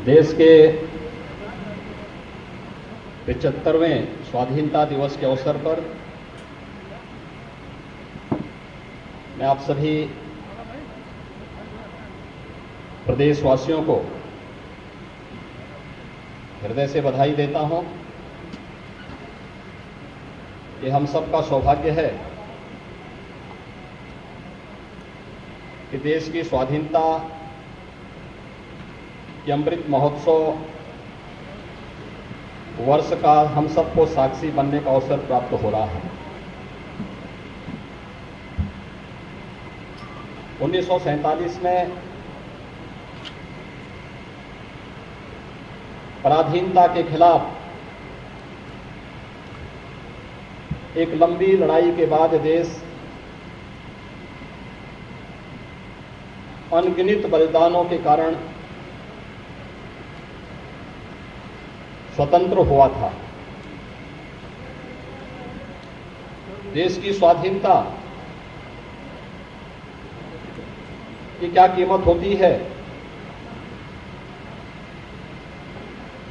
देश के 75वें स्वाधीनता दिवस के अवसर पर मैं आप सभी प्रदेशवासियों को हृदय से बधाई देता हूं। ये हम सबका सौभाग्य है कि देश की स्वाधीनता के अमृत महोत्सव वर्ष का हम सबको साक्षी बनने का अवसर प्राप्त हो रहा है। 1947 में पराधीनता के खिलाफ एक लंबी लड़ाई के बाद देश अनगिनत बलिदानों के कारण स्वतंत्र हुआ था। देश की स्वाधीनता की क्या कीमत होती है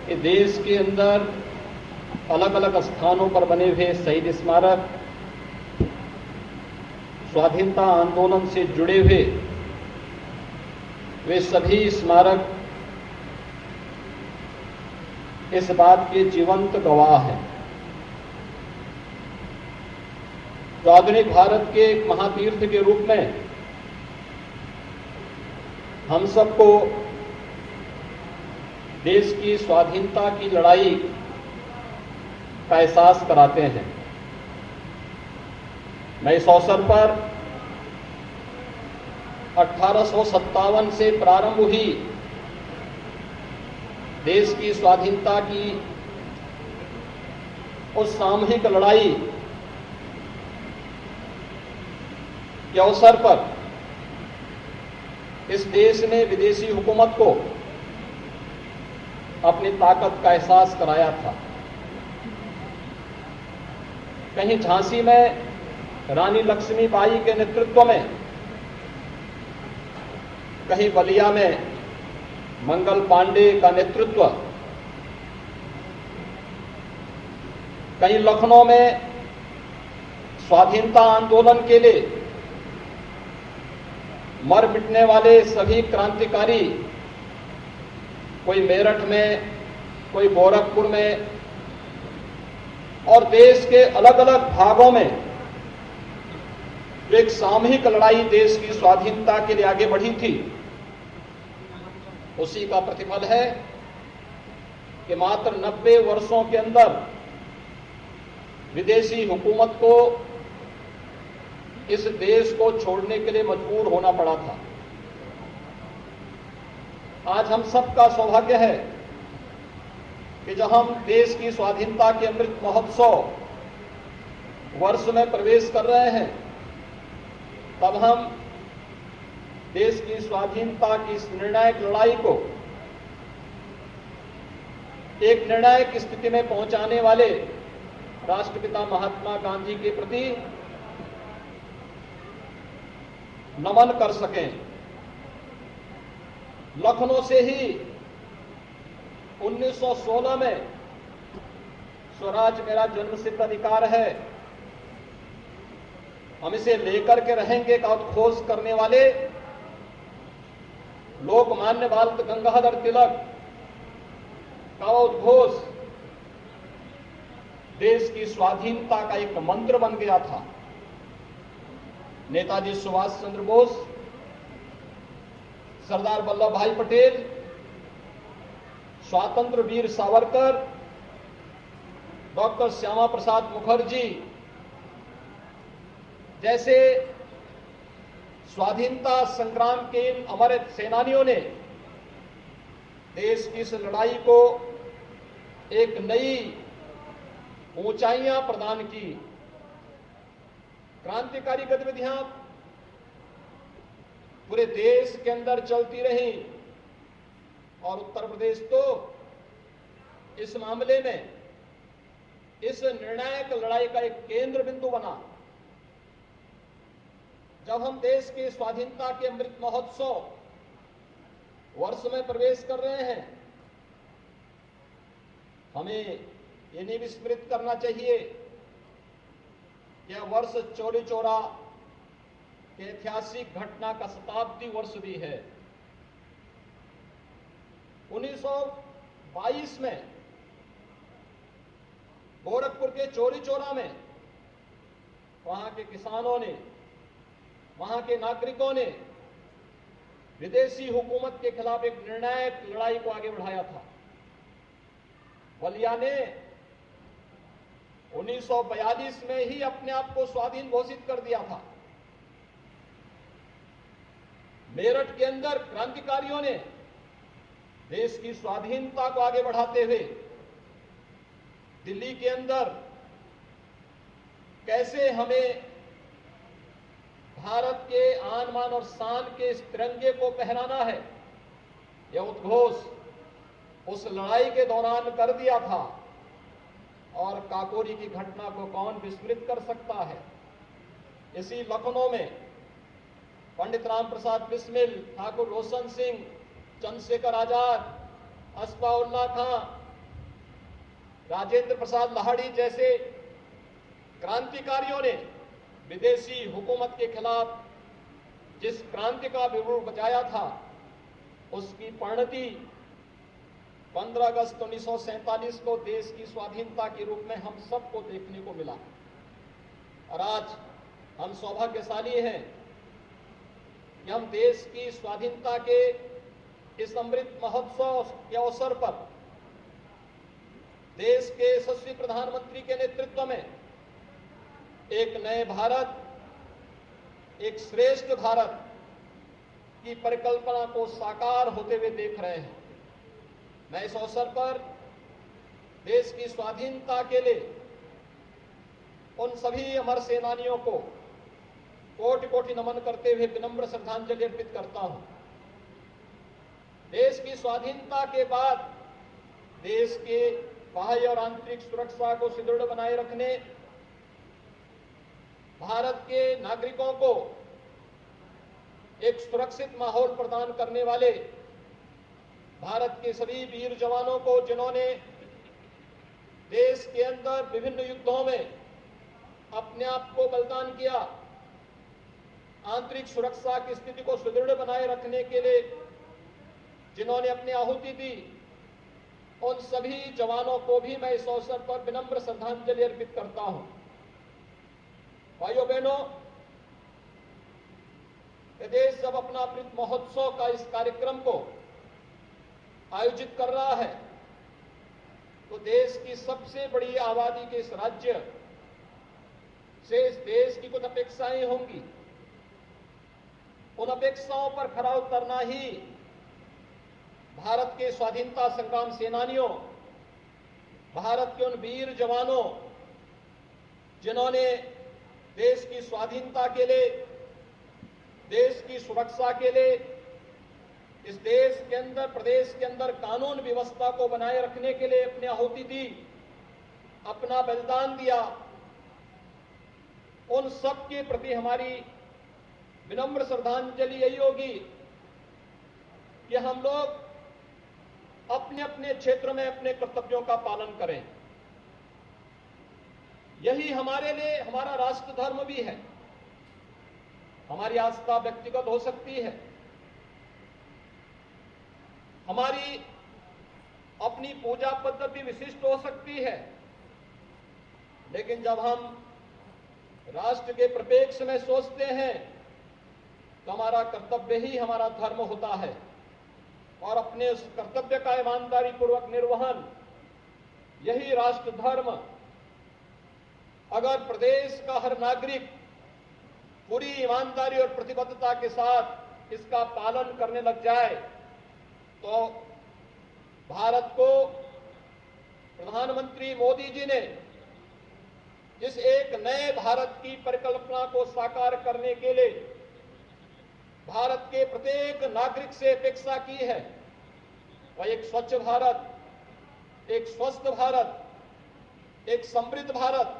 कि देश के अंदर अलग अलग स्थानों पर बने हुए शहीद स्मारक, स्वाधीनता आंदोलन से जुड़े हुए वे सभी स्मारक इस बात के जीवंत गवाह हैं। जो आधुनिक भारत के एक महातीर्थ के रूप में हम सबको देश की स्वाधीनता की लड़ाई का एहसास कराते हैं। मैं इस अवसर पर 1857 से प्रारंभ हुई देश की स्वाधीनता की उस सामूहिक लड़ाई के अवसर पर इस देश ने विदेशी हुकूमत को अपनी ताकत का एहसास कराया था। कहीं झांसी में रानी लक्ष्मीबाई के नेतृत्व में, कहीं बलिया में मंगल पांडे का नेतृत्व, कहीं लखनऊ में स्वाधीनता आंदोलन के लिए मर मिटने वाले सभी क्रांतिकारी, कोई मेरठ में, कोई गोरखपुर में और देश के अलग अलग भागों में जो एक सामूहिक लड़ाई देश की स्वाधीनता के लिए आगे बढ़ी थी, उसी का प्रतिफल है कि मात्र 90 वर्षों के अंदर विदेशी हुकूमत को इस देश को छोड़ने के लिए मजबूर होना पड़ा था। आज हम सबका सौभाग्य है कि जब हम देश की स्वाधीनता के अमृत महोत्सव वर्ष में प्रवेश कर रहे हैं, तब हम देश की स्वाधीनता की इस निर्णायक लड़ाई को एक निर्णायक स्थिति में पहुंचाने वाले राष्ट्रपिता महात्मा गांधी के प्रति नमन कर सकें। लखनऊ से ही 1916 में स्वराज मेरा जन्मसिद्ध अधिकार है, हम इसे लेकर के रहेंगे का उद्घोष करने वाले लोकमान्य बाल गंगाधर तिलक का उद्घोष देश की स्वाधीनता का एक मंत्र बन गया था। नेताजी सुभाष चंद्र बोस, सरदार वल्लभ भाई पटेल, स्वातंत्र वीर सावरकर, डॉक्टर श्यामा प्रसाद मुखर्जी जैसे स्वाधीनता संग्राम के इन अमर सेनानियों ने देश की इस लड़ाई को एक नई ऊंचाइयां प्रदान की। क्रांतिकारी गतिविधियां पूरे देश के अंदर चलती रही और उत्तर प्रदेश तो इस मामले में इस निर्णायक लड़ाई का एक केंद्र बिंदु बना। जब हम देश की स्वाधीनता के अमृत महोत्सव वर्ष में प्रवेश कर रहे हैं, हमें ये नहीं विस्मृत करना चाहिए कि यह वर्ष चौरी चौरा के ऐतिहासिक घटना का शताब्दी वर्ष भी है। 1922 में गोरखपुर के चौरी चौरा में वहां के किसानों ने, वहां के नागरिकों ने विदेशी हुकूमत के खिलाफ एक निर्णायक लड़ाई को आगे बढ़ाया था। बलिया ने 1942 में ही अपने आप को स्वाधीन घोषित कर दिया था। मेरठ के अंदर क्रांतिकारियों ने देश की स्वाधीनता को आगे बढ़ाते हुए दिल्ली के अंदर कैसे हमें भारत के आन बान और शान के इस तिरंगे को पहनाना है, यह उद्घोष उस लड़ाई के दौरान कर दिया था। और काकोरी की घटना को कौन विस्मृत कर सकता है। इसी लखनऊ में पंडित राम प्रसाद बिस्मिल, ठाकुर रोशन सिंह, चंद्रशेखर आजाद, अस्फाउल्लाह खां, राजेंद्र प्रसाद लाहिड़ी जैसे क्रांतिकारियों ने विदेशी हुकूमत के खिलाफ जिस क्रांति का विरूप बचाया था, उसकी परिणति 15 अगस्त 1947 को देश की स्वाधीनता के रूप में हम सबको देखने को मिला। और आज हम सौभाग्यशाली हैं कि हम देश की स्वाधीनता के इस अमृत महोत्सव के अवसर पर देश के यशस्वी प्रधानमंत्री के नेतृत्व में एक नए भारत, एक श्रेष्ठ भारत की परिकल्पना को साकार होते हुए देख रहे हैं। मैं इस अवसर पर देश की स्वाधीनता के लिए उन सभी अमर सेनानियों को कोटि कोटि नमन करते हुए विनम्र श्रद्धांजलि अर्पित करता हूं। देश की स्वाधीनता के बाद देश के बाह्य और आंतरिक सुरक्षा को सुदृढ़ बनाए रखने, भारत के नागरिकों को एक सुरक्षित माहौल प्रदान करने वाले भारत के सभी वीर जवानों को, जिन्होंने देश के अंदर विभिन्न युद्धों में अपने आप को बलिदान किया, आंतरिक सुरक्षा की स्थिति को सुदृढ़ बनाए रखने के लिए जिन्होंने अपनी आहुति दी, उन सभी जवानों को भी मैं इस अवसर पर विनम्र श्रद्धांजलि अर्पित करता हूं। भाइयों बहनों, देश जब अपना अमृत महोत्सव का इस कार्यक्रम को आयोजित कर रहा है, तो देश की सबसे बड़ी आबादी के इस राज्य से इस देश की कुछ अपेक्षाएं होंगी। उन अपेक्षाओं पर खरा उतरना ही भारत के स्वाधीनता संग्राम सेनानियों, भारत के उन वीर जवानों जिन्होंने देश की स्वाधीनता के लिए, देश की सुरक्षा के लिए, इस देश के अंदर, प्रदेश के अंदर कानून व्यवस्था को बनाए रखने के लिए अपनी आहुति दी, अपना बलिदान दिया, उन सब के प्रति हमारी विनम्र श्रद्धांजलि यही होगी कि हम लोग अपने अपने क्षेत्र में अपने कर्तव्यों का पालन करें। यही हमारे लिए हमारा राष्ट्र धर्म भी है। हमारी आस्था व्यक्तिगत हो सकती है, हमारी अपनी पूजा पद्धति विशिष्ट हो सकती है, लेकिन जब हम राष्ट्र के परिप्रेक्ष्य में सोचते हैं तो हमारा कर्तव्य ही हमारा धर्म होता है। और अपने उस कर्तव्य का ईमानदारी पूर्वक निर्वहन, यही राष्ट्र धर्म, अगर प्रदेश का हर नागरिक पूरी ईमानदारी और प्रतिबद्धता के साथ इसका पालन करने लग जाए, तो भारत को प्रधानमंत्री मोदी जी ने जिस एक नए भारत की परिकल्पना को साकार करने के लिए भारत के प्रत्येक नागरिक से अपेक्षा की है, वह एक स्वच्छ भारत, एक स्वस्थ भारत, एक समृद्ध भारत,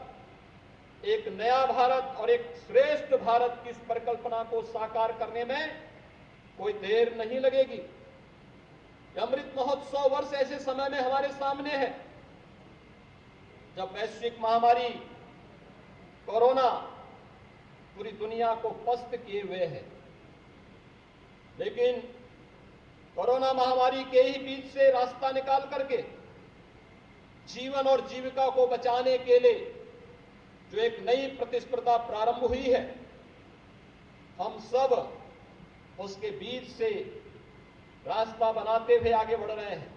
एक नया भारत और एक श्रेष्ठ भारत की इस परिकल्पना को साकार करने में कोई देर नहीं लगेगी। अमृत महोत्सव वर्ष ऐसे समय में हमारे सामने है जब वैश्विक महामारी कोरोना पूरी दुनिया को पस्त किए हुए है, लेकिन कोरोना महामारी के ही बीच से रास्ता निकाल करके जीवन और जीविका को बचाने के लिए जो एक नई प्रतिस्पर्धा प्रारंभ हुई है, हम सब उसके बीच से रास्ता बनाते हुए आगे बढ़ रहे हैं।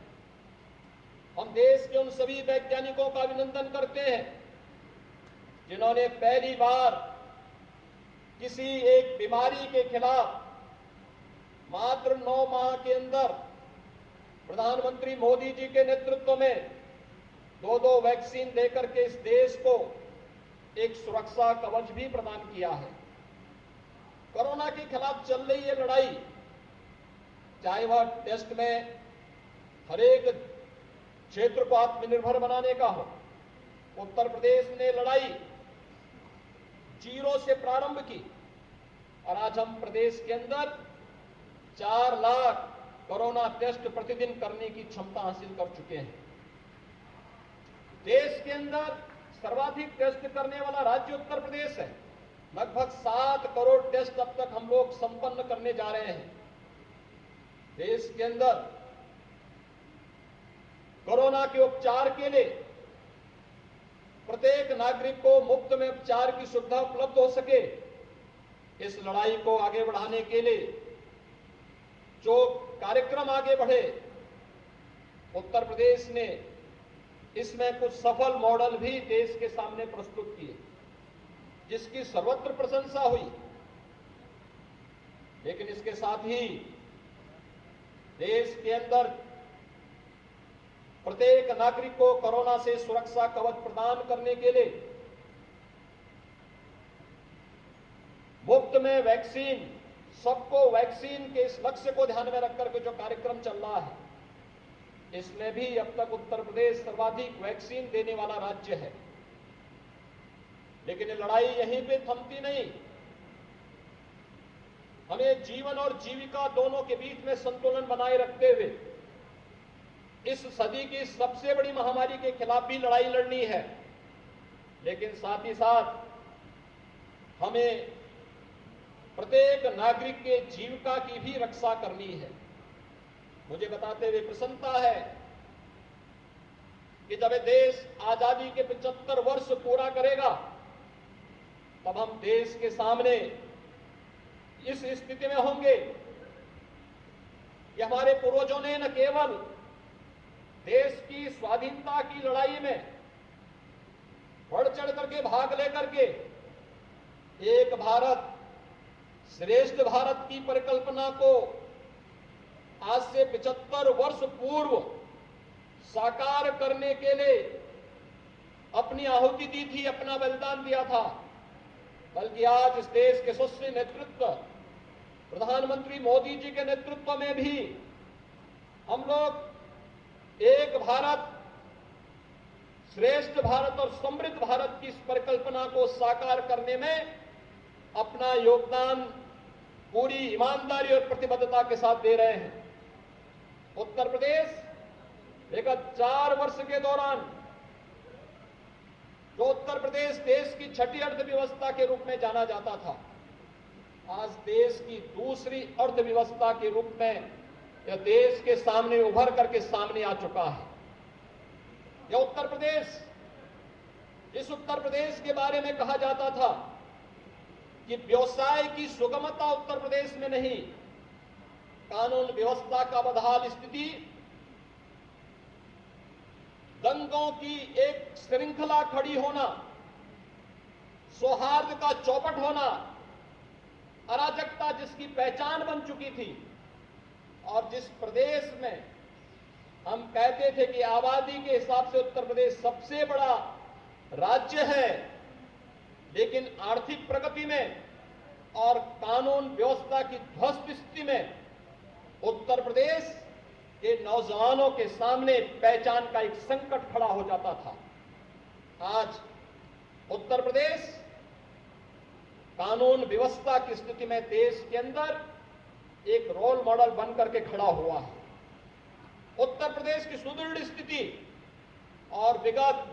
हम देश के उन सभी वैज्ञानिकों का अभिनंदन करते हैं जिन्होंने पहली बार किसी एक बीमारी के खिलाफ मात्र 9 माह के अंदर प्रधानमंत्री मोदी जी के नेतृत्व में 2 वैक्सीन देकर के इस देश को एक सुरक्षा कवच भी प्रदान किया है। कोरोना के खिलाफ चल रही है लड़ाई, चाहे वह टेस्ट में हर एक क्षेत्र को आत्मनिर्भर बनाने का हो। उत्तर प्रदेश ने लड़ाई 0 से प्रारंभ की और आज हम प्रदेश के अंदर 4 लाख कोरोना टेस्ट प्रतिदिन करने की क्षमता हासिल कर चुके हैं। देश के अंदर सर्वाधिक टेस्ट करने वाला राज्य उत्तर प्रदेश है। लगभग 7 करोड़ टेस्ट अब तक हम लोग संपन्न करने जा रहे हैं। देश के अंदर कोरोना के उपचार के लिए प्रत्येक नागरिक को मुफ्त में उपचार की सुविधा उपलब्ध हो सके, इस लड़ाई को आगे बढ़ाने के लिए जो कार्यक्रम आगे बढ़े, उत्तर प्रदेश ने इसमें कुछ सफल मॉडल भी देश के सामने प्रस्तुत किए, जिसकी सर्वत्र प्रशंसा हुई। लेकिन इसके साथ ही देश के अंदर प्रत्येक नागरिक को कोरोना से सुरक्षा कवच प्रदान करने के लिए मुफ्त में वैक्सीन, सबको वैक्सीन के इस लक्ष्य को ध्यान में रखकर के जो कार्यक्रम चल रहा है, इसमें भी अब तक उत्तर प्रदेश सर्वाधिक वैक्सीन देने वाला राज्य है। लेकिन ये लड़ाई यहीं पे थमती नहीं। हमें जीवन और जीविका दोनों के बीच में संतुलन बनाए रखते हुए इस सदी की सबसे बड़ी महामारी के खिलाफ भी लड़ाई लड़नी है। लेकिन साथ ही साथ हमें प्रत्येक नागरिक के जीविका की भी रक्षा करनी है। मुझे बताते हुए प्रसन्नता है कि जब देश आजादी के 75 वर्ष पूरा करेगा, तब हम देश के सामने इस स्थिति में होंगे कि हमारे पूर्वजों ने न केवल देश की स्वाधीनता की लड़ाई में बढ़ चढ़ करके भाग लेकर के एक भारत श्रेष्ठ भारत की परिकल्पना को आज से 75 वर्ष पूर्व साकार करने के लिए अपनी आहुति दी थी, अपना बलिदान दिया था, बल्कि आज इस देश के यशस्वी नेतृत्व प्रधानमंत्री मोदी जी के नेतृत्व में भी हम लोग एक भारत, श्रेष्ठ भारत और समृद्ध भारत की इस परिकल्पना को साकार करने में अपना योगदान पूरी ईमानदारी और प्रतिबद्धता के साथ दे रहे हैं। उत्तर प्रदेश विगत 4 वर्ष के दौरान, जो उत्तर प्रदेश देश की छठी अर्थव्यवस्था के रूप में जाना जाता था, आज देश की दूसरी अर्थव्यवस्था के रूप में यह देश के सामने उभर करके सामने आ चुका है। यह उत्तर प्रदेश, इस उत्तर प्रदेश के बारे में कहा जाता था कि व्यवसाय की सुगमता उत्तर प्रदेश में नहीं, कानून व्यवस्था का बदहाल स्थिति, दंगों की एक श्रृंखला खड़ी होना, सौहार्द का चौपट होना, अराजकता जिसकी पहचान बन चुकी थी, और जिस प्रदेश में हम कहते थे कि आबादी के हिसाब से उत्तर प्रदेश सबसे बड़ा राज्य है, लेकिन आर्थिक प्रगति में और कानून व्यवस्था की ध्वस्त स्थिति में उत्तर प्रदेश के नौजवानों के सामने पहचान का एक संकट खड़ा हो जाता था। आज उत्तर प्रदेश कानून व्यवस्था की स्थिति में देश के अंदर एक रोल मॉडल बनकर के खड़ा हुआ है। उत्तर प्रदेश की सुदृढ़ स्थिति और विगत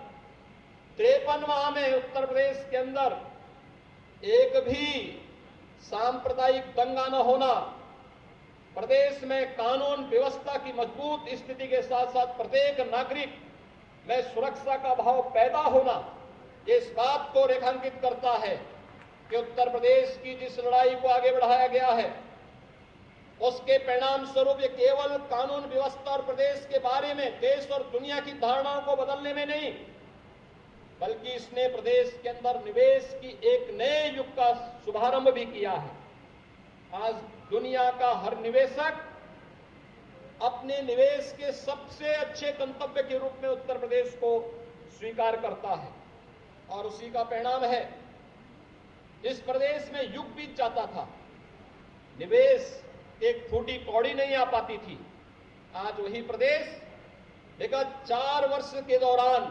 53 माह में उत्तर प्रदेश के अंदर एक भी सांप्रदायिक दंगा न होना, प्रदेश में कानून व्यवस्था की मजबूत स्थिति के साथ साथ प्रत्येक नागरिक में सुरक्षा का भाव पैदा होना, इस बात को रेखांकित करता है कि उत्तर प्रदेश की जिस लड़ाई को आगे बढ़ाया गया है उसके परिणाम स्वरूप ये केवल कानून व्यवस्था और प्रदेश के बारे में देश और दुनिया की धारणाओं को बदलने में नहीं, बल्कि इसने प्रदेश के अंदर निवेश की एक नए युग का शुभारंभ भी किया है। आज दुनिया का हर निवेशक अपने निवेश के सबसे अच्छे गंतव्य के रूप में उत्तर प्रदेश को स्वीकार करता है और उसी का परिणाम है इस प्रदेश में युग बीत जाता था, निवेश एक फूटी कौड़ी नहीं आ पाती थी। आज वही प्रदेश विगत 4 वर्ष के दौरान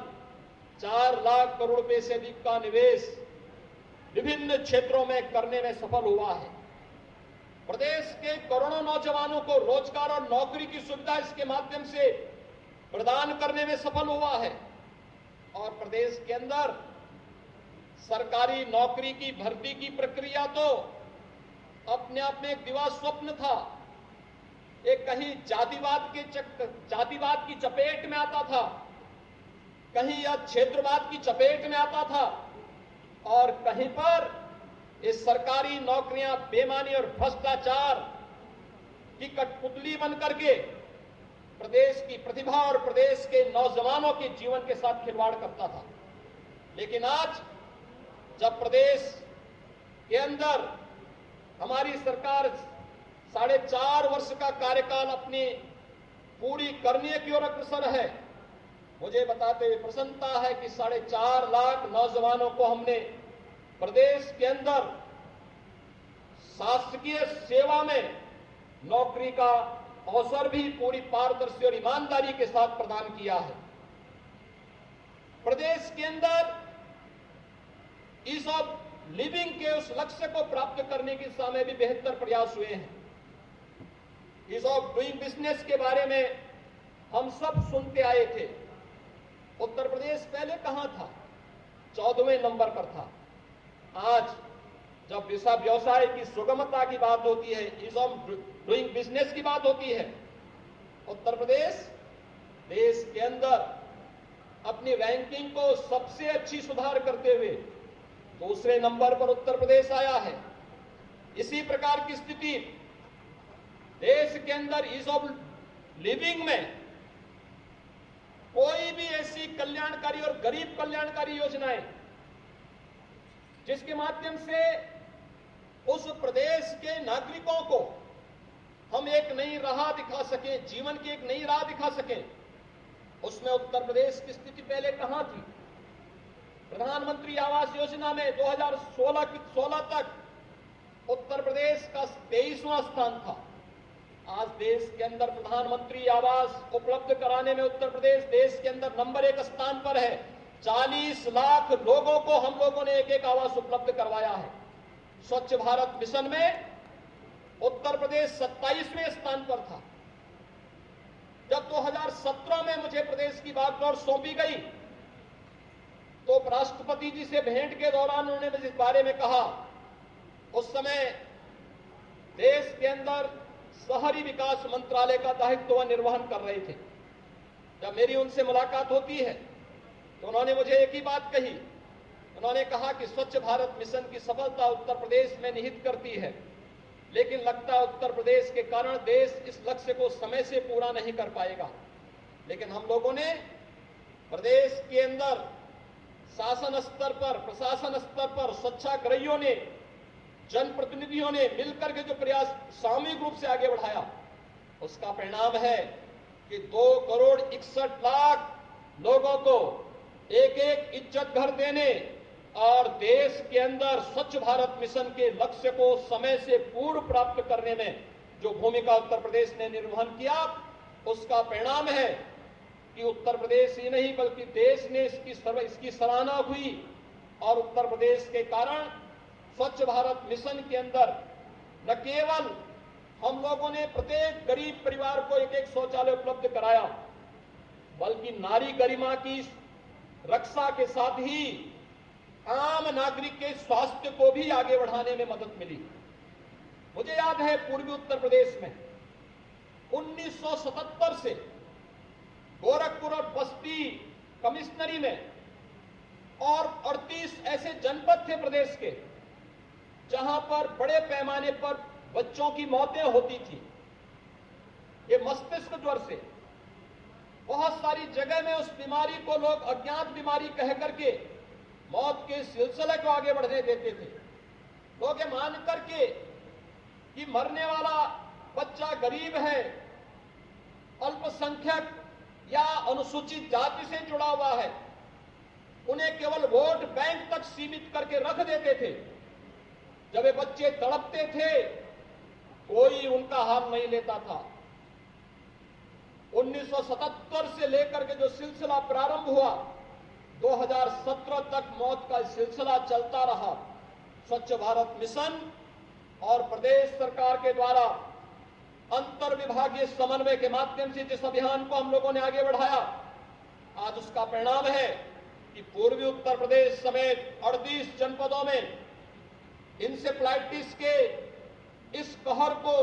4 लाख करोड़ रुपए से अधिक का निवेश विभिन्न क्षेत्रों में करने में सफल हुआ है। प्रदेश के करोड़ों नौजवानों को रोजगार और नौकरी की सुविधा इसके माध्यम से प्रदान करने में सफल हुआ है और प्रदेश के अंदर सरकारी नौकरी की भर्ती की प्रक्रिया तो अपने आप में एक दिवा स्वप्न था, एक कहीं जातिवाद की चपेट में आता था, कहीं यह क्षेत्रवाद की चपेट में आता था और कहीं पर इस सरकारी नौकरियां बेईमानी और भ्रष्टाचार की कठपुतली बन करके प्रदेश की प्रतिभा और प्रदेश के नौजवानों के जीवन के साथ खिलवाड़ करता था। लेकिन आज जब प्रदेश के अंदर हमारी सरकार 4.5 वर्ष का कार्यकाल अपनी पूरी करने की ओर अग्रसर है, मुझे बताते हुए प्रसन्नता है कि 4.5 लाख नौजवानों को हमने प्रदेश के अंदर शासकीय सेवा में नौकरी का अवसर भी पूरी पारदर्शी और ईमानदारी के साथ प्रदान किया है। प्रदेश के अंदर ईज ऑफ लिविंग के उस लक्ष्य को प्राप्त करने की दिशा में भी बेहतर प्रयास हुए हैं। ईज ऑफ डूइंग बिजनेस के बारे में हम सब सुनते आए थे। उत्तर प्रदेश पहले कहां था? 14वें नंबर पर था। आज जब व्यवसाय की सुगमता की बात होती है, ईज ऑफ डूइंग बिजनेस की बात होती है, उत्तर प्रदेश देश के अंदर अपनी रैंकिंग को सबसे अच्छी सुधार करते हुए 2 नंबर पर उत्तर प्रदेश आया है। इसी प्रकार की स्थिति देश के अंदर ईज ऑफ लिविंग में कोई भी ऐसी कल्याणकारी और गरीब कल्याणकारी योजनाएं जिसके माध्यम से उस प्रदेश के नागरिकों को हम एक नई राह दिखा सकें, जीवन की एक नई राह दिखा सकें, उसमें उत्तर प्रदेश की स्थिति पहले कहां थी? प्रधानमंत्री आवास योजना में 2016 तक उत्तर प्रदेश का 23वां स्थान था। आज देश के अंदर प्रधानमंत्री आवास उपलब्ध कराने में उत्तर प्रदेश देश के अंदर नंबर 1 स्थान पर है। 40 लाख लोगों को हम लोगों ने एक आवास उपलब्ध करवाया है। स्वच्छ भारत मिशन में उत्तर प्रदेश 27वें स्थान पर था। जब 2017 में मुझे प्रदेश की बागडोर सौंपी गई तो राष्ट्रपति जी से भेंट के दौरान उन्होंने इस बारे में कहा। उस समय देश के अंदर शहरी विकास मंत्रालय का दायित्व वह निर्वहन कर रहे थे। जब मेरी उनसे मुलाकात होती है तो उन्होंने मुझे एक ही बात कही। उन्होंने कहा कि स्वच्छ भारत मिशन की सफलता उत्तर प्रदेश में निहित करती है, लेकिन लगता है उत्तर प्रदेश के कारण देश इस लक्ष्य को समय से पूरा नहीं कर पाएगा। लेकिन हम लोगों ने प्रदेश के अंदर शासन स्तर पर, प्रशासन स्तर पर स्वच्छाग्रहियों ने, जनप्रतिनिधियों ने मिलकर के जो प्रयास सामूहिक रूप से आगे बढ़ाया, उसका परिणाम है कि 2,61,00,000 लोगों को एक इज्जत घर देने और देश के अंदर स्वच्छ भारत मिशन के लक्ष्य को समय से पूर्व प्राप्त करने में जो भूमिका उत्तर प्रदेश ने निर्वहन किया, उसका परिणाम है कि उत्तर प्रदेश ही नहीं बल्कि देश ने इसकी सराहना हुई और उत्तर प्रदेश के कारण स्वच्छ भारत मिशन के अंदर न केवल हम लोगों ने प्रत्येक गरीब परिवार को एक एक शौचालय उपलब्ध कराया, बल्कि नारी गरिमा की रक्षा के साथ ही आम नागरिक के स्वास्थ्य को भी आगे बढ़ाने में मदद मिली। मुझे याद है पूर्वी उत्तर प्रदेश में 1977 से गोरखपुर और बस्ती कमिश्नरी में और 38 ऐसे जनपद थे प्रदेश के जहां पर बड़े पैमाने पर बच्चों की मौतें होती थी। ये मस्तिष्क ज्वर से बहुत सारी जगह में उस बीमारी को लोग अज्ञात बीमारी कह करके मौत के सिलसिले को आगे बढ़ने देते थे। लोग ये मान करके कि मरने वाला बच्चा गरीब है, अल्पसंख्यक या अनुसूचित जाति से जुड़ा हुआ है, उन्हें केवल वोट बैंक तक सीमित करके रख देते थे। जब ये बच्चे तड़पते थे कोई उनका हाल नहीं लेता था। 1977 से लेकर के जो सिलसिला प्रारंभ हुआ 2017 तक मौत का सिलसिला चलता रहा। स्वच्छ भारत मिशन और प्रदेश सरकार के द्वारा अंतर विभागीय समन्वय के माध्यम से जिस अभियान को हम लोगों ने आगे बढ़ाया, आज उसका परिणाम है कि पूर्वी उत्तर प्रदेश समेत 38 जनपदों में इंसेफ्लाइटिस के इस कहर को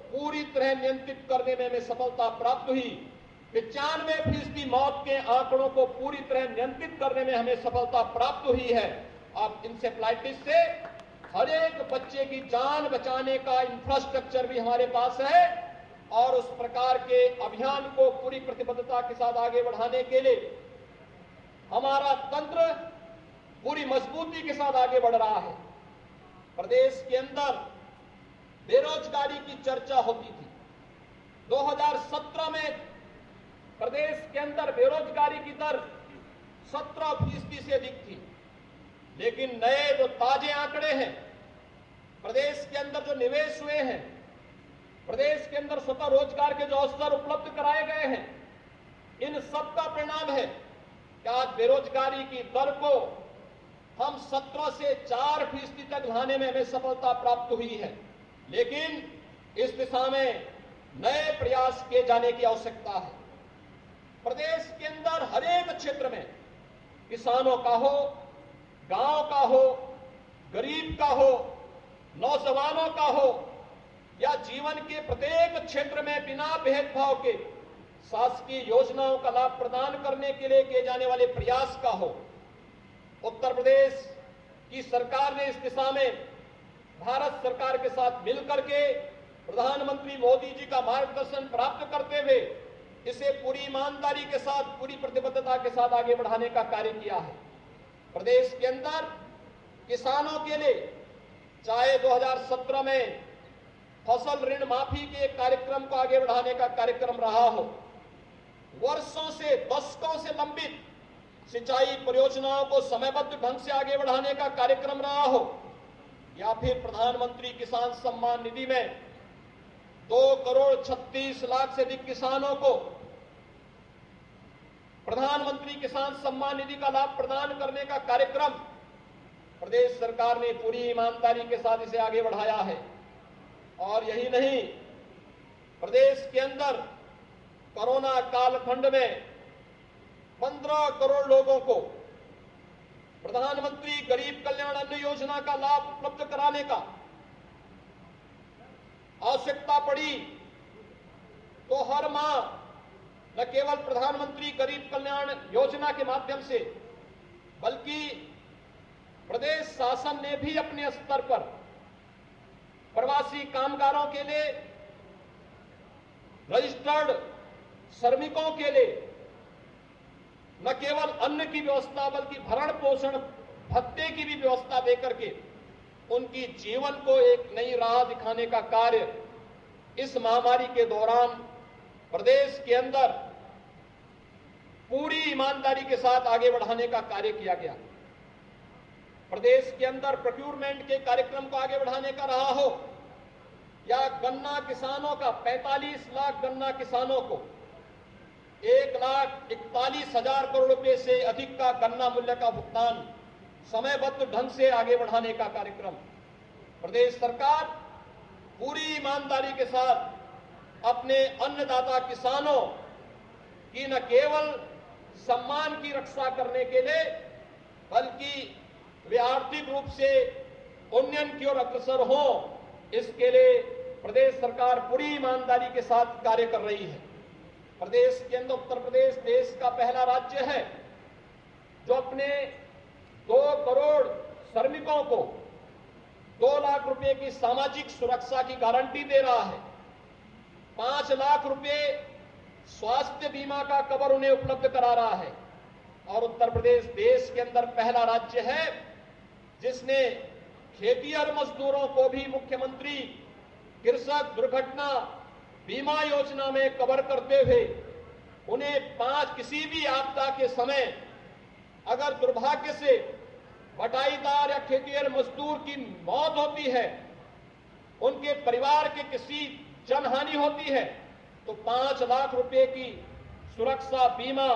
पूरी तरह नियंत्रित करने में हमें सफलता प्राप्त हुई। 95% मौत के आंकड़ों को पूरी तरह नियंत्रित करने में हमें सफलता प्राप्त हुई है। अब इंसेफ्लाइटिस से हर एक बच्चे की जान बचाने का इंफ्रास्ट्रक्चर भी हमारे पास है और उस प्रकार के अभियान को पूरी प्रतिबद्धता के साथ आगे बढ़ाने के लिए हमारा तंत्र पूरी मजबूती के साथ आगे बढ़ रहा है। प्रदेश के अंदर बेरोजगारी की चर्चा होती थी। 2017 में प्रदेश के अंदर बेरोजगारी की दर 17% से अधिक थी, लेकिन नए जो ताजे आंकड़े हैं, प्रदेश के अंदर जो निवेश हुए हैं, प्रदेश के अंदर स्वतः रोजगार के जो अवसर उपलब्ध कराए गए हैं, इन सब का परिणाम है कि आज बेरोजगारी की दर को हम 17 से 4% तक लाने में हमें सफलता प्राप्त हुई है। लेकिन इस दिशा में नए प्रयास किए जाने की आवश्यकता है। प्रदेश के अंदर हर एक क्षेत्र में किसानों का हो, गांव का हो, गरीब का हो, नौजवानों का हो या जीवन के प्रत्येक क्षेत्र में बिना भेदभाव के शासकीय योजनाओं का लाभ प्रदान करने के लिए किए जाने वाले प्रयास का हो। उत्तर प्रदेश की सरकार ने इस दिशा में भारत सरकार के साथ मिलकर के प्रधानमंत्री मोदी जी का मार्गदर्शन प्राप्त करते हुए इसे पूरी ईमानदारी के साथ, पूरी प्रतिबद्धता के साथ आगे बढ़ाने का कार्य किया है। प्रदेश के अंदर किसानों के लिए चाहे 2017 में फसल ऋण माफी के कार्यक्रम को आगे बढ़ाने का कार्यक्रम रहा हो, वर्षों से, दशकों से लंबित सिंचाई परियोजनाओं को समयबद्ध ढंग से आगे बढ़ाने का कार्यक्रम रहा हो, या फिर प्रधानमंत्री किसान सम्मान निधि में 2,36,00,000 से अधिक किसानों को प्रधानमंत्री किसान सम्मान निधि का लाभ प्रदान करने का कार्यक्रम प्रदेश सरकार ने पूरी ईमानदारी के साथ इसे आगे बढ़ाया है। और यही नहीं, प्रदेश के अंदर कोरोना कालखंड में 15 करोड़ लोगों को प्रधानमंत्री गरीब कल्याण अन्न योजना का लाभ उपलब्ध कराने का आवश्यकता पड़ी तो हर माह न केवल प्रधानमंत्री गरीब कल्याण योजना के माध्यम से बल्कि प्रदेश शासन ने भी अपने स्तर पर प्रवासी कामगारों के लिए, रजिस्टर्ड श्रमिकों के लिए न केवल अन्न की व्यवस्था बल्कि भरण पोषण भत्ते की भी व्यवस्था देकर के उनकी जीवन को एक नई राह दिखाने का कार्य इस महामारी के दौरान प्रदेश के अंदर पूरी ईमानदारी के साथ आगे बढ़ाने का कार्य किया गया। प्रदेश के अंदर प्रोक्यूरमेंट के कार्यक्रम को आगे बढ़ाने का रहा हो या गन्ना किसानों का 45 लाख गन्ना किसानों को 1,41,000 करोड़ रुपए से अधिक का गन्ना मूल्य का भुगतान समयबद्ध ढंग से आगे बढ़ाने का कार्यक्रम, प्रदेश सरकार पूरी ईमानदारी के साथ अपने अन्नदाता किसानों की न केवल सम्मान की रक्षा करने के लिए बल्कि वे आर्थिक रूप से उन्नयन की ओर अग्रसर हों, इसके लिए प्रदेश सरकार पूरी ईमानदारी के साथ कार्य कर रही है। प्रदेश के अंदर उत्तर प्रदेश देश का पहला राज्य है जो अपने 2 करोड़ श्रमिकों को 2 लाख रुपए की सामाजिक सुरक्षा की गारंटी दे रहा है। 5 लाख रुपए स्वास्थ्य बीमा का कवर उन्हें उपलब्ध करा रहा है। और उत्तर प्रदेश देश के अंदर पहला राज्य है जिसने खेतिहर मजदूरों को भी मुख्यमंत्री कृषक दुर्घटना बीमा योजना में कवर करते हुए उन्हें किसी भी आपदा के समय अगर दुर्भाग्य से बटाईदार या खेतिहर मजदूर की मौत होती है, उनके परिवार के किसी जनहानि होती है, तो 5 लाख रुपए की सुरक्षा बीमा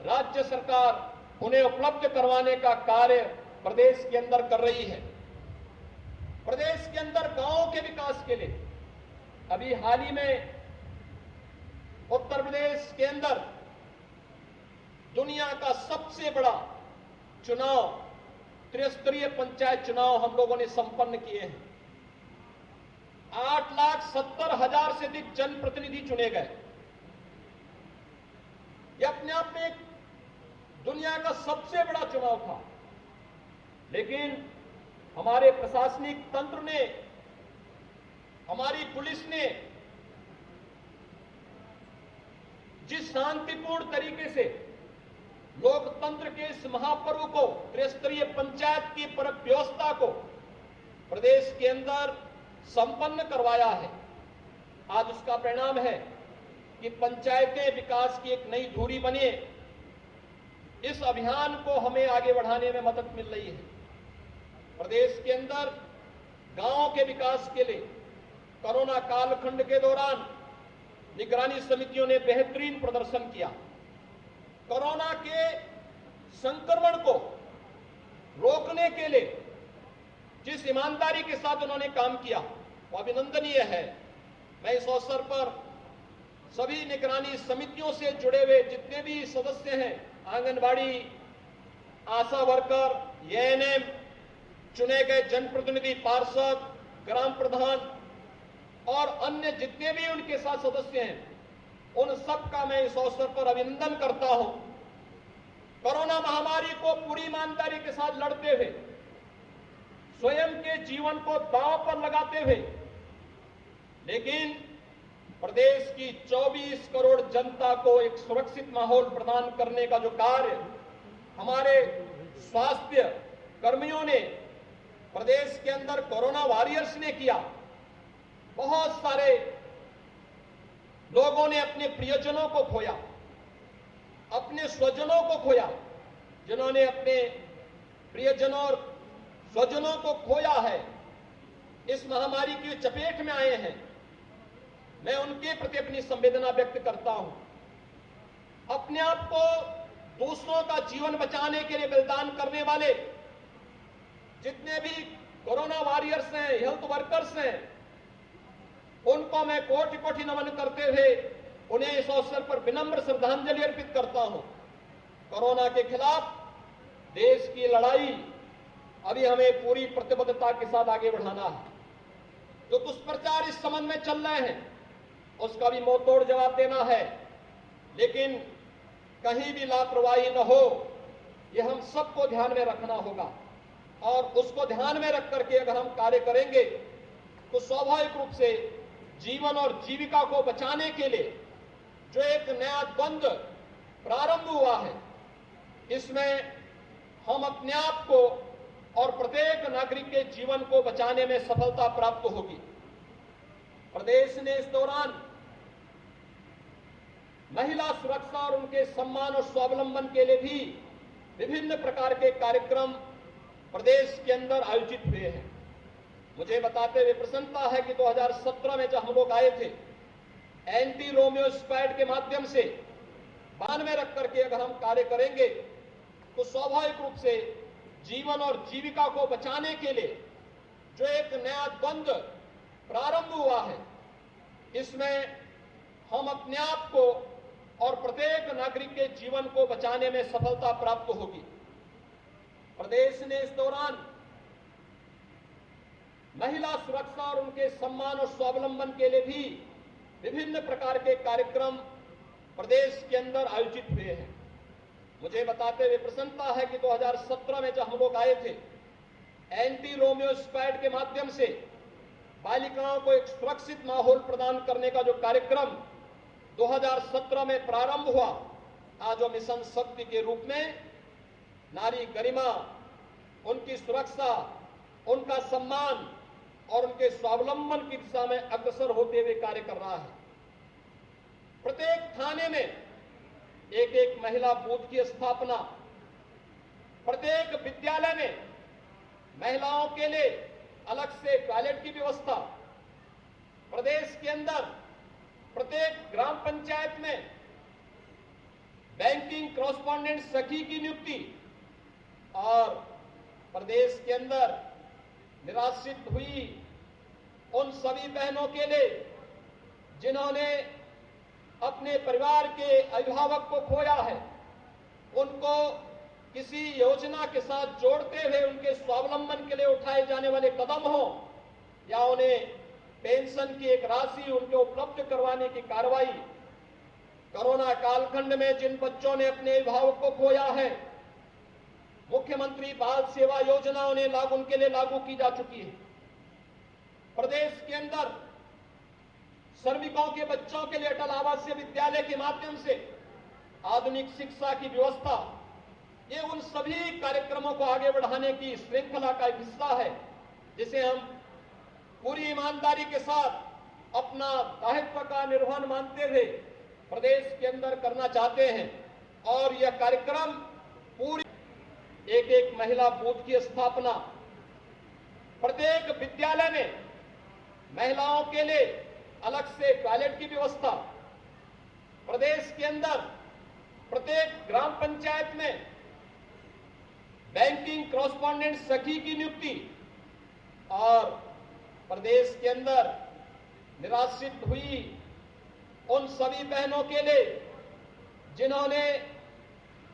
राज्य सरकार उन्हें उपलब्ध करवाने का कार्य प्रदेश के अंदर कर रही है। प्रदेश के अंदर गांवों के विकास के लिए अभी हाल ही में उत्तर प्रदेश के अंदर दुनिया का सबसे बड़ा चुनाव त्रिस्तरीय पंचायत चुनाव हम लोगों ने संपन्न किए हैं। 8,70,000 से अधिक जनप्रतिनिधि चुने गए। यह अपने आप में एक दुनिया का सबसे बड़ा चुनाव था, लेकिन हमारे प्रशासनिक तंत्र ने, हमारी पुलिस ने जिस शांतिपूर्ण तरीके से लोकतंत्र के इस महापर्व को, त्रिस्तरीय पंचायत की व्यवस्था को प्रदेश के अंदर संपन्न करवाया है, आज उसका परिणाम है कि पंचायतें विकास की एक नई धुरी बने। इस अभियान को हमें आगे बढ़ाने में मदद मिल रही है। प्रदेश के अंदर गांवों के विकास के लिए कोरोना कालखंड के दौरान निगरानी समितियों ने बेहतरीन प्रदर्शन किया। कोरोना के संक्रमण को रोकने के लिए जिस ईमानदारी के साथ उन्होंने काम किया वो अभिनंदनीय है। मैं इस अवसर पर सभी निगरानी समितियों से जुड़े हुए जितने भी सदस्य हैं, आंगनबाड़ी, आशा वर्कर, एएनएम, चुने गए जनप्रतिनिधि, पार्षद, ग्राम प्रधान और अन्य जितने भी उनके साथ सदस्य हैं, उन सब का मैं इस अवसर पर अभिनंदन करता हूं। कोरोना महामारी को पूरी ईमानदारी के साथ लड़ते हुए, स्वयं के जीवन को दांव पर लगाते हुए, लेकिन प्रदेश की 24 करोड़ जनता को एक सुरक्षित माहौल प्रदान करने का जो कार्य हमारे स्वास्थ्य कर्मियों ने प्रदेश के अंदर कोरोना वॉरियर्स ने किया। बहुत सारे लोगों ने अपने प्रियजनों को खोया, अपने स्वजनों को खोया। जिन्होंने अपने प्रियजनों और स्वजनों को खोया है, इस महामारी की चपेट में आए हैं, मैं उनके प्रति अपनी संवेदना व्यक्त करता हूं। अपने आप को दूसरों का जीवन बचाने के लिए बलिदान करने वाले जितने भी कोरोना वॉरियर्स हैं, हेल्थ वर्कर्स हैं, उनको मैं कोटि कोटि नमन करते हुए उन्हें इस अवसर पर विनम्र श्रद्धांजलि अर्पित करता हूं। कोरोना के खिलाफ देश की लड़ाई अभी हमें पूरी प्रतिबद्धता के साथ आगे बढ़ाना है। जो दुष्प्रचार इस संबंध में चल रहे हैं उसका भी मुंहतोड़ जवाब देना है, लेकिन कहीं भी लापरवाही न हो, यह हम सबको ध्यान में रखना होगा। और उसको ध्यान में रख करके अगर हम कार्य करेंगे तो स्वाभाविक रूप से जीवन और जीविका को बचाने के लिए जो एक नया द्वंद्व प्रारंभ हुआ है, इसमें हम अपने आप को और प्रत्येक नागरिक के जीवन को बचाने में सफलता प्राप्त होगी। प्रदेश ने इस दौरान महिला सुरक्षा और उनके सम्मान और स्वावलंबन के लिए भी विभिन्न प्रकार के कार्यक्रम प्रदेश के अंदर आयोजित हुए हैं। मुझे बताते हुए प्रसन्नता है कि 2017 में जब हम लोग आए थे, एंटी रोमियो स्क्वाड के माध्यम से ध्यान में रख करके अगर हम कार्य करेंगे तो स्वाभाविक रूप से जीवन और जीविका को बचाने के लिए जो एक एक नया द्वंद्व प्रारंभ हुआ है। इसमें हम अपने आप को और प्रत्येक नागरिक के जीवन को बचाने में सफलता प्राप्त होगी। प्रदेश ने इस दौरान महिला सुरक्षा और उनके सम्मान और स्वावलंबन के लिए भी विभिन्न प्रकार के कार्यक्रम प्रदेश के अंदर आयोजित हुए हैं। मुझे बताते हुए प्रसन्नता है कि 2017 में जब हम लोग आए थे, एंटी रोमियो स्क्वाड के माध्यम से बालिकाओं को एक सुरक्षित माहौल प्रदान करने का जो कार्यक्रम 2017 में प्रारंभ हुआ, आज वो मिशन शक्ति के रूप में नारी गरिमा, उनकी सुरक्षा, उनका सम्मान और उनके स्वावलंबन की दिशा में अग्रसर होते हुए कार्य कर रहा है। प्रत्येक थाने में एक एक महिला बूथ की स्थापना, प्रत्येक विद्यालय में महिलाओं के लिए अलग से टॉयलेट की व्यवस्था, प्रदेश के अंदर प्रत्येक ग्राम पंचायत में बैंकिंग कॉरेस्पॉन्डेंट सखी की नियुक्ति और प्रदेश के अंदर निराश्रित हुई उन सभी बहनों के लिए जिन्होंने अपने परिवार के अभिभावक को खोया है, उनको किसी योजना के साथ जोड़ते हुए उनके स्वावलंबन के लिए उठाए जाने वाले कदम हो या उन्हें पेंशन की एक राशि उनके उपलब्ध करवाने की कार्रवाई, कोरोना कालखंड में जिन बच्चों ने अपने अभिभावक को खोया है, मुख्यमंत्री बाल सेवा योजना उनके लिए लागू की जा चुकी है। प्रदेश के अंदर श्रमिकों के बच्चों के लिए अटल आवासीय विद्यालय के माध्यम से आधुनिक शिक्षा की व्यवस्था, ये उन सभी कार्यक्रमों को आगे बढ़ाने की श्रृंखला का एक हिस्सा है, जिसे हम पूरी ईमानदारी के साथ अपना दायित्व का निर्वहन मानते हुए प्रदेश के अंदर करना चाहते हैं। और यह कार्यक्रम पूरी एक एक महिला बूथ की स्थापना, प्रत्येक विद्यालय में महिलाओं के लिए अलग से टॉयलेट की व्यवस्था, प्रदेश के अंदर प्रत्येक ग्राम पंचायत में बैंकिंग कॉरेस्पॉन्डेंट सखी की नियुक्ति और प्रदेश के अंदर निराश्रित हुई उन सभी बहनों के लिए जिन्होंने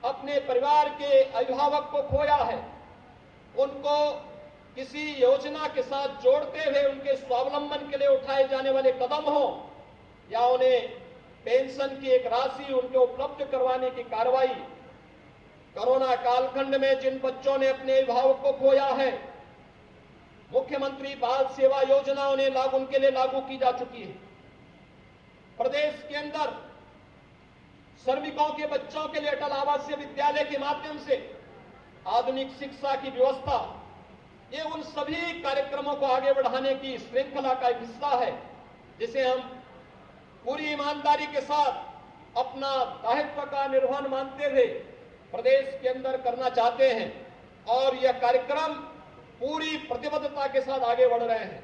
अपने परिवार के अभिभावक को खोया है, उनको किसी योजना के साथ जोड़ते हुए उनके स्वावलंबन के लिए उठाए जाने वाले कदम हो या उन्हें पेंशन की एक राशि उनके उपलब्ध करवाने की कार्रवाई, कोरोना कालखंड में जिन बच्चों ने अपने अभिभावक को खोया है, मुख्यमंत्री बाल सेवा योजना उनके लिए लागू की जा चुकी है। प्रदेश के अंदर श्रमिकों के बच्चों के लिए अटल आवासीय विद्यालय के माध्यम से आधुनिक शिक्षा की व्यवस्था, ये उन सभी कार्यक्रमों को आगे बढ़ाने की श्रृंखला का एक हिस्सा है, जिसे हम पूरी ईमानदारी के साथ अपना दायित्व का निर्वहन मानते हुए प्रदेश के अंदर करना चाहते हैं। और यह कार्यक्रम पूरी प्रतिबद्धता के साथ आगे बढ़ रहे हैं।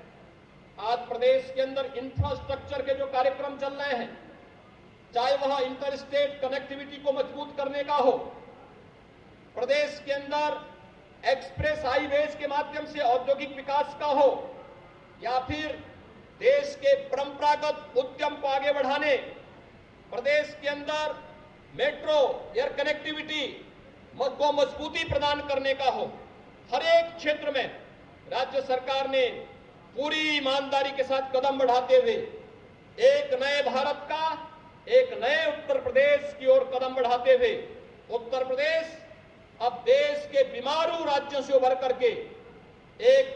आज प्रदेश के अंदर इंफ्रास्ट्रक्चर के जो कार्यक्रम चल रहे हैं, चाहे वह इंटर स्टेट कनेक्टिविटी को मजबूत करने का हो, प्रदेश के अंदर एक्सप्रेस हाईवेज के माध्यम से औद्योगिक विकास का हो, या फिर देश के परंपरागत उद्यम को आगे बढ़ाने, प्रदेश के अंदर मेट्रो एयर कनेक्टिविटी को मजबूती प्रदान करने का हो, हर एक क्षेत्र में राज्य सरकार ने पूरी ईमानदारी के साथ कदम बढ़ाते हुए एक नए भारत का, एक नए उत्तर प्रदेश की ओर कदम बढ़ाते हुए उत्तर प्रदेश अब देश के बीमारू राज्यों से उभर करके एक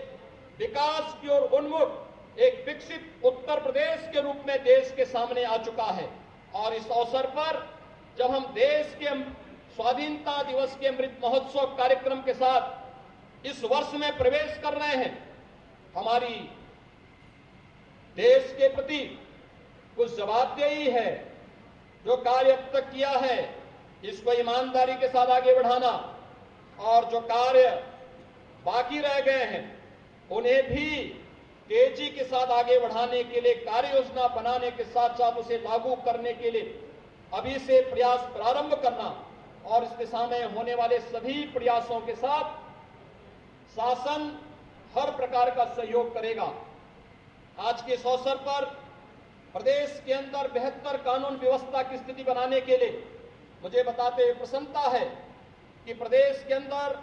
विकास की ओर उन्मुख एक विकसित उत्तर प्रदेश के रूप में देश के सामने आ चुका है। और इस अवसर पर जब हम देश के स्वाधीनता दिवस के अमृत महोत्सव कार्यक्रम के साथ इस वर्ष में प्रवेश कर रहे हैं, हमारी देश के प्रति कुछ जवाबदेही है। जो कार्य अब तक किया है इसको ईमानदारी के साथ आगे बढ़ाना, और जो कार्य बाकी रह गए हैं उन्हें भी तेजी के साथ आगे बढ़ाने के लिए कार्य योजना बनाने के साथ साथ उसे लागू करने के लिए अभी से प्रयास प्रारंभ करना, और इस दिशा में होने वाले सभी प्रयासों के साथ शासन हर प्रकार का सहयोग करेगा। आज के इस अवसर पर प्रदेश के अंदर बेहतर कानून व्यवस्था की स्थिति बनाने के लिए मुझे बताते हुए प्रसन्नता है कि प्रदेश के अंदर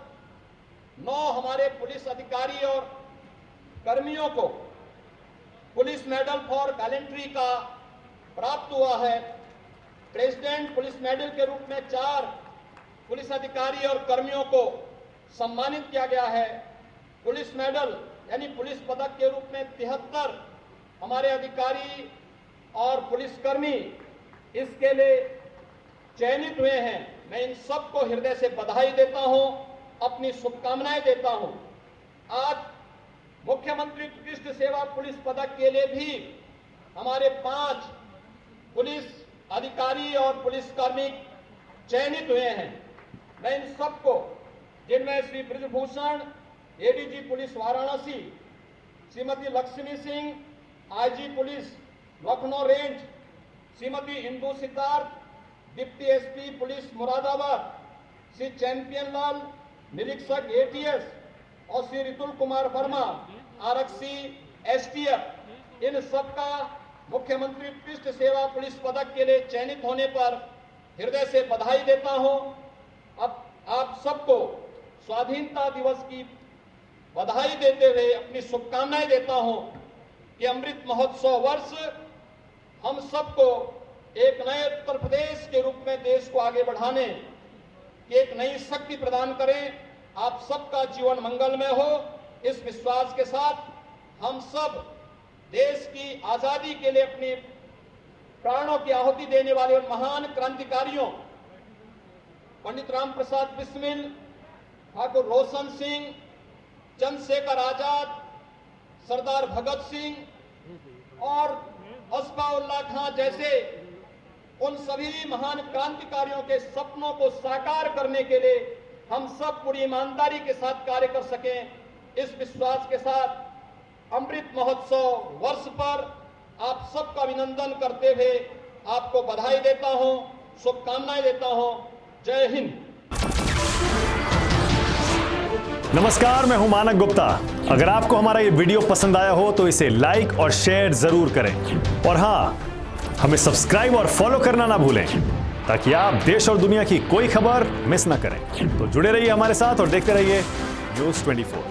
9 हमारे पुलिस अधिकारी और कर्मियों को पुलिस मेडल फॉर गैलेंट्री का प्राप्त हुआ है। प्रेसिडेंट पुलिस मेडल के रूप में 4 पुलिस अधिकारी और कर्मियों को सम्मानित किया गया है। पुलिस मेडल यानी पुलिस पदक के रूप में 73 हमारे अधिकारी और पुलिसकर्मी इसके लिए चयनित हुए हैं। मैं इन सबको हृदय से बधाई देता हूं, अपनी शुभकामनाएं देता हूं। आज मुख्यमंत्री उत्कृष्ट सेवा पुलिस पदक के लिए भी हमारे 5 पुलिस अधिकारी और पुलिसकर्मी चयनित हुए हैं। मैं इन सबको, जिनमें Shri Brajbhushan ADG police Varanasi, Shrimati Lakshmi Singh IG police Lucknow range, Shrimati Indu Siddharth deputy SP police Moradabad, Shri Champion Lal निरीक्षक एटीएस और श्री रितुल कुमार वर्मा आरक्षी एसटीएफ, इन सबका मुख्यमंत्री उत्कृष्ट सेवा पुलिस पदक के लिए चयनित होने पर हृदय से बधाई देता हूं। अब आप सबको स्वाधीनता दिवस की बधाई देते हुए अपनी शुभकामनाएं देता हूं कि अमृत महोत्सव वर्ष हम सबको एक नए उत्तर प्रदेश के रूप में देश को आगे बढ़ाने की एक नई शक्ति प्रदान करें। आप सबका जीवन मंगलमय हो, इस विश्वास के साथ हम सब देश की आजादी के लिए अपने प्राणों की आहुति देने वाले उन महान क्रांतिकारियों पंडित राम प्रसाद बिस्मिल, ठाकुर रोशन सिंह, चंद्रशेखर आजाद, सरदार भगत सिंह और अस्फाउल्लाह खां जैसे उन सभी महान क्रांतिकारियों के सपनों को साकार करने के लिए हम सब पूरी ईमानदारी के साथ कार्य कर सकें। इस विश्वास के साथ अमृत महोत्सव वर्ष पर आप सबका अभिनंदन करते हुए आपको बधाई देता हूं, शुभकामनाएं देता हूं। जय हिंद। नमस्कार, मैं हूं मानक गुप्ता। अगर आपको हमारा ये वीडियो पसंद आया हो तो इसे लाइक और शेयर जरूर करें और हां, हमें सब्सक्राइब और फॉलो करना ना भूलें ताकि आप देश और दुनिया की कोई खबर मिस ना करें। तो जुड़े रहिए हमारे साथ और देखते रहिए न्यूज़ 24।